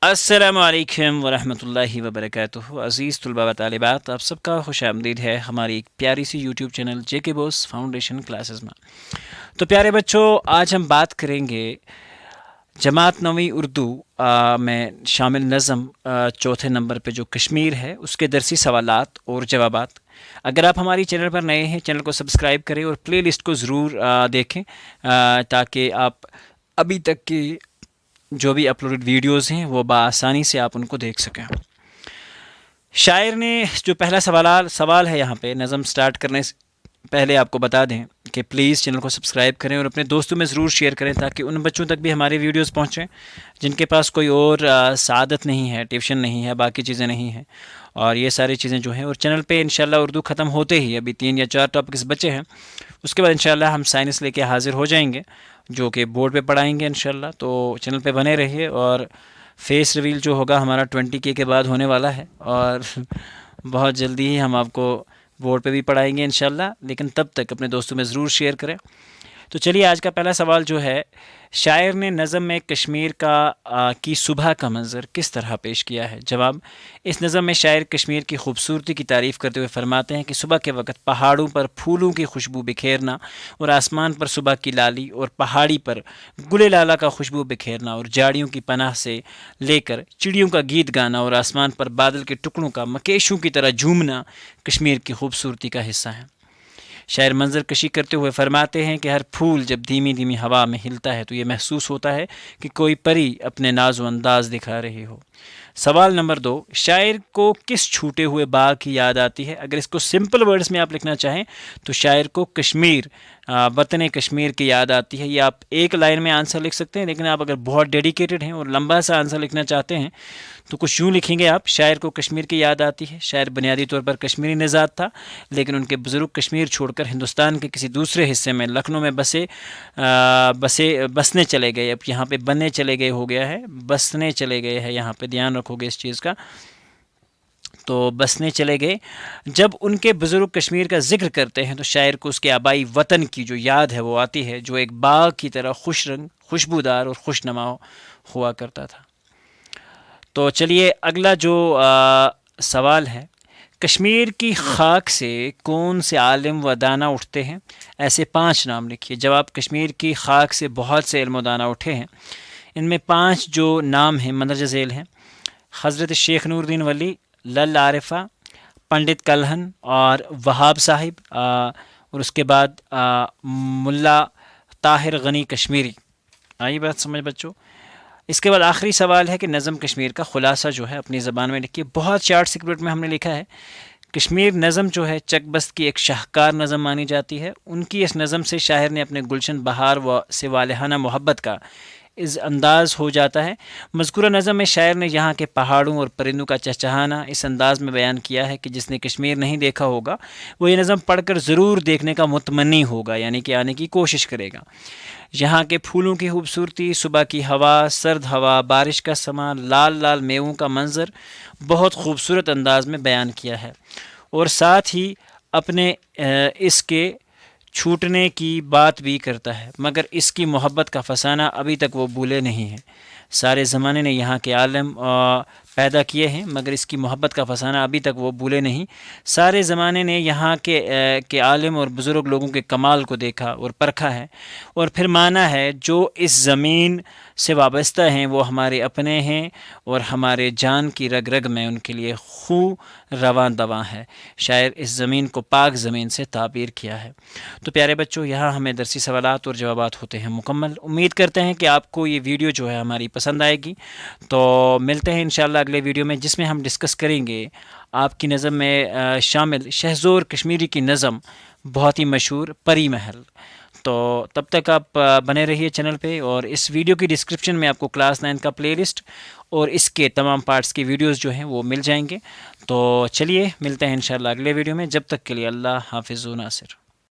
السلام علیکم ورحمۃ اللہ وبرکاتہ۔ عزیز طلباء و طالبات، آپ سب کا خوش آمدید ہے ہماری ایک پیاری سی یوٹیوب چینل جے کے بوس فاؤنڈیشن کلاسز میں۔ تو پیارے بچوں، آج ہم بات کریں گے جماعت نویں اردو میں شامل نظم چوتھے نمبر پہ جو کشمیر ہے اس کے درسی سوالات اور جوابات۔ اگر آپ ہماری چینل پر نئے ہیں، چینل کو سبسکرائب کریں اور پلے لسٹ کو ضرور دیکھیں تاکہ آپ ابھی تک کی جو بھی اپلوڈ ویڈیوز ہیں وہ بآسانی سے آپ ان کو دیکھ سکیں۔ شاعر نے جو پہلا سوال ہے یہاں پہ نظم سٹارٹ کرنے سے پہلے آپ کو بتا دیں کہ پلیز چینل کو سبسکرائب کریں اور اپنے دوستوں میں ضرور شیئر کریں تاکہ ان بچوں تک بھی ہمارے ویڈیوز پہنچیں جن کے پاس کوئی اور سعادت نہیں ہے، ٹیوشن نہیں ہے، باقی چیزیں نہیں ہیں، اور یہ ساری چیزیں جو ہیں۔ اور چینل پہ انشاءاللہ اردو ختم ہوتے ہی ابھی 3 یا 4 ٹاپکس بچے ہیں، اس کے بعد انشاءاللہ ہم سائنس لے کے حاضر ہو جائیں گے جو کہ بورڈ پہ پڑھائیں گے انشاءاللہ۔ تو چینل پہ بنے رہیے، اور فیس ریویل جو ہوگا ہمارا 20K کے بعد ہونے والا ہے، اور بہت جلدی ہی ہم آپ کو بورڈ پہ بھی پڑھائیں گے انشاءاللہ، لیکن تب تک اپنے دوستوں میں ضرور شیئر کریں۔ تو چلیے، آج کا پہلا سوال جو ہے، شاعر نے نظم میں کشمیر کی صبح کا منظر کس طرح پیش کیا ہے؟ جواب: اس نظم میں شاعر کشمیر کی خوبصورتی کی تعریف کرتے ہوئے فرماتے ہیں کہ صبح کے وقت پہاڑوں پر پھولوں کی خوشبو بکھیرنا، اور آسمان پر صبح کی لالی، اور پہاڑی پر گل لالا کا خوشبو بکھیرنا، اور جھاڑیوں کی پناہ سے لے کر چڑیوں کا گیت گانا، اور آسمان پر بادل کے ٹکڑوں کا مکیشوں کی طرح جھومنا کشمیر کی خوبصورتی کا حصہ ہے۔ شاعر منظر کشی کرتے ہوئے فرماتے ہیں کہ ہر پھول جب دھیمی دھیمی ہوا میں ہلتا ہے تو یہ محسوس ہوتا ہے کہ کوئی پری اپنے ناز و انداز دکھا رہی ہو۔ سوال نمبر 2، شاعر کو کس چھوٹے ہوئے باغ کی یاد آتی ہے؟ اگر اس کو سمپل ورڈز میں آپ لکھنا چاہیں تو شاعر کو کشمیر، وطن کشمیر کی یاد آتی ہے۔ یہ آپ ایک لائن میں آنسر لکھ سکتے ہیں، لیکن آپ اگر بہت ڈیڈیکیٹڈ ہیں اور لمبا سا آنسر لکھنا چاہتے ہیں تو کچھ یوں لکھیں گے آپ: شاعر کو کشمیر کی یاد آتی ہے۔ شاعر بنیادی طور پر کشمیری نژاد تھا، لیکن ان کے بزرگ کشمیر چھوڑ کر ہندوستان کے کسی دوسرے حصے میں لکھنؤ میں بسنے چلے گئے۔ اب یہاں پہ بننے چلے گئے ہو گیا ہے، بسنے چلے گئے ہیں، یہاں پہ دھیان رکھو گے اس چیز کا۔ تو بسنے چلے گئے۔ جب ان کے بزرگ کشمیر کا ذکر کرتے ہیں تو شاعر کو اس کے آبائی وطن کی جو یاد ہے وہ آتی ہے، جو ایک باغ کی طرح خوش رنگ، خوشبودار اور خوش نما ہوا کرتا تھا۔ تو چلیے، اگلا جو سوال ہے، کشمیر کی خاک سے کون سے عالم و دانا اٹھتے ہیں؟ ایسے 5 نام لکھیے۔ جواب: کشمیر کی خاک سے بہت سے علم و دانا اٹھے ہیں۔ ان میں 5 جو نام ہیں مندرجہ ذیل ہیں: حضرت شیخ نور الدین ولی، لل عارفہ، پنڈت کلہن اور وہاب صاحب، اور اس کے بعد ملا طاہر غنی کشمیری۔ آئی بات سمجھ بچوں؟ اس کے بعد آخری سوال ہے کہ نظم کشمیر کا خلاصہ جو ہے اپنی زبان میں لکھیے۔ بہت شارٹ سکرپٹ میں ہم نے لکھا ہے۔ کشمیر نظم جو ہے چک بست کی ایک شاہکار نظم مانی جاتی ہے۔ ان کی اس نظم سے شاعر نے اپنے گلشن بہار سے والہانہ محبت کا انداز ہو جاتا ہے۔ مذکورہ نظم میں شاعر نے یہاں کے پہاڑوں اور پرندوں کا چہچہانا اس انداز میں بیان کیا ہے کہ جس نے کشمیر نہیں دیکھا ہوگا وہ یہ نظم پڑھ کر ضرور دیکھنے کا متمنی ہوگا، یعنی کہ آنے کی کوشش کرے گا۔ یہاں کے پھولوں کی خوبصورتی، صبح کی ہوا، سرد ہوا، بارش کا سماں، لال لال میووں کا منظر بہت خوبصورت انداز میں بیان کیا ہے، اور ساتھ ہی اپنے اس کے چھوٹنے کی بات بھی کرتا ہے، مگر اس کی محبت کا فسانہ ابھی تک وہ بھولے نہیں ہیں۔ سارے زمانے نے یہاں کے عالم پیدا کیے ہیں، مگر اس کی محبت کا فسانہ ابھی تک وہ بھولے نہیں۔ سارے زمانے نے یہاں کے عالم اور بزرگ لوگوں کے کمال کو دیکھا اور پرکھا ہے، اور پھر مانا ہے جو اس زمین سے وابستہ ہیں وہ ہمارے اپنے ہیں، اور ہمارے جان کی رگ رگ میں ان کے لیے خون رواں دواں ہے۔ شاعر اس زمین کو پاک زمین سے تعبیر کیا ہے۔ تو پیارے بچوں، یہاں ہمیں درسی سوالات اور جوابات ہوتے ہیں مکمل۔ امید کرتے ہیں کہ آپ کو یہ ویڈیو جو ہے ہماری پسند آئے گی۔ تو ملتے ہیں انشاءاللہ اگلے ویڈیو میں، جس میں ہم ڈسکس کریں گے آپ کی نظم میں شامل شہزور کشمیری کی نظم بہت ہی مشہور پری محل۔ تو تب تک آپ بنے رہیے چینل پہ، اور اس ویڈیو کی ڈسکرپشن میں آپ کو کلاس 9 کا پلے لسٹ اور اس کے تمام پارٹس کی ویڈیوز جو ہیں وہ مل جائیں گے۔ تو چلیے، ملتے ہیں انشاءاللہ اگلے ویڈیو میں، جب تک کے لیے اللہ حافظ و ناصر۔